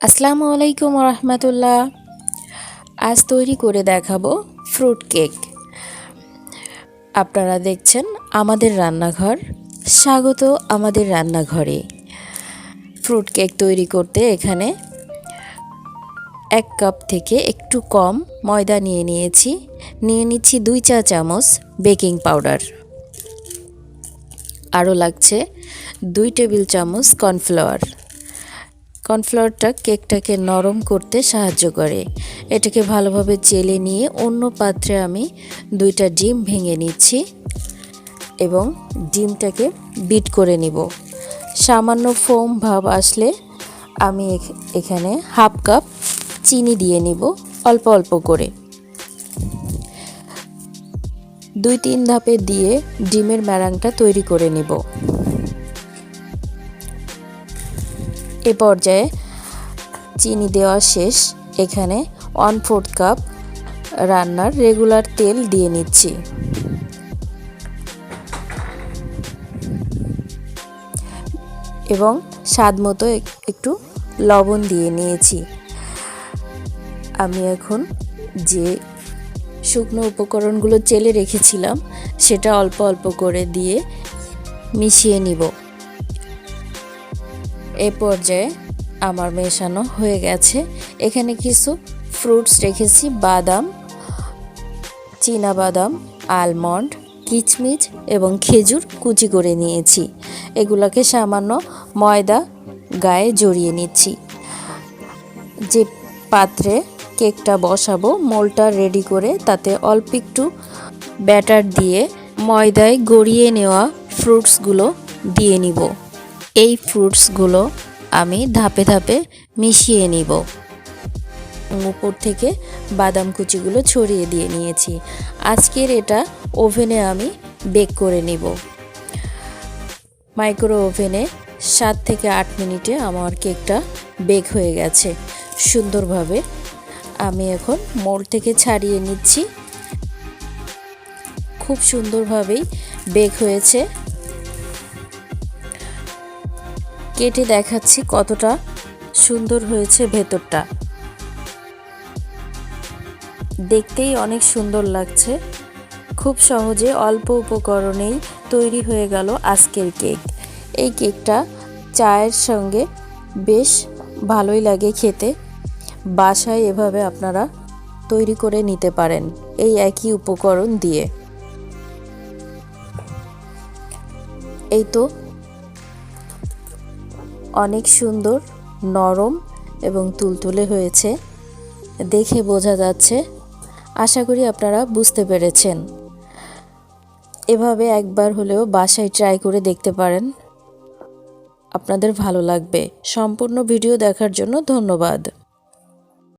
আসসালামু আলাইকুম রহমতুল্লাহ। আজ তৈরি করে দেখাবো ফ্রুট কেক। আপনারা দেখছেন আমাদের রান্নাঘর। স্বাগত আমাদের রান্নাঘরে। ফ্রুট কেক তৈরি করতে এখানে 1 কাপ থেকে একটু কম ময়দা নিয়ে নিচ্ছি 2 চা চামচ বেকিং পাউডার। আরও লাগছে 2 টেবিল চামচ কর্নফ্লাওয়ার। কর্নফ্লাওয়ারটা কেকটাকে নরম করতে সাহায্য করে। এটাকে ভালোভাবে চেলে নিয়ে অন্য পাত্রে আমি 2টা ডিম ভেঙে নিচ্ছি এবং ডিমটাকে বিট করে নিব। সামান্য ফোম ভাব আসলে আমি এখানে 1/2 কাপ চিনি দিয়ে নিব অল্প অল্প করে। 2-3 ধাপে দিয়ে ডিমের ম্যারাংটা তৈরি করে নিব। এ পর্যায়ে চিনি দেওয়া শেষ। এখানে 1/4 কাপ রান্নার রেগুলার তেল দিয়ে নিচ্ছি এবং স্বাদমতো একটু লবণ দিয়ে নিয়েছি। আমি এখন যে শুকনো উপকরণগুলো চেলে রেখেছিলাম সেটা অল্প অল্প করে দিয়ে মিশিয়ে নিব। এই পর্যায়ে আমার মেশানো হয়ে গেছে। এখানে কিছু ফ্রুটস রেখেছি, বাদাম, চীনা বাদাম, আলমন্ড, কিচমিচ এবং খেজুর কুচি করে নিয়েছি। এগুলোকে সামান্য ময়দা গায়ে জড়িয়ে নিচ্ছি। যে পাত্রে কেকটা বসাবো মোলটা রেডি করে তাতে অল্প একটু ব্যাটার দিয়ে ময়দায় গড়িয়ে নেওয়া ফ্রুটসগুলো দিয়ে নিব। এই ফ্রুটসগুলো আমি ধাপে ধাপে মিশিয়ে নিব। উপর থেকে বাদাম কুচিগুলো ছড়িয়ে দিয়ে নিয়েছি। আজকের এটা ওভেনে আমি বেক করে নিব। মাইক্রো ওভেনে 7 থেকে 8 মিনিটে আমার কেকটা বেক হয়ে গেছে সুন্দরভাবে। আমি এখন মোল্ড থেকে ছাড়িয়ে নিচ্ছি। খুব সুন্দরভাবেই বেক হয়েছে। কেটে দেখাচ্ছি কতটা সুন্দর হয়েছে ভেতরটা। দেখতেই অনেক সুন্দর লাগছে। খুব সহজে অল্প উপকরণেই তৈরি হয়ে গেল আজকের কেক। এই কেকটা চায়ের সঙ্গে বেশ ভালোই লাগে খেতে। বাসায় এভাবে আপনারা তৈরি করে নিতে পারেন এই একই উপকরণ দিয়ে। এই তো অনেক সুন্দর, নরম এবং তুলতুলে হয়েছে, দেখে বোঝা যাচ্ছে। আশা করি আপনারা বুঝতে পেরেছেন। এভাবে একবার হলেও বাসায় ট্রাই করে দেখতে পারেন, আপনাদের ভালো লাগবে। সম্পূর্ণ ভিডিও দেখার জন্য ধন্যবাদ।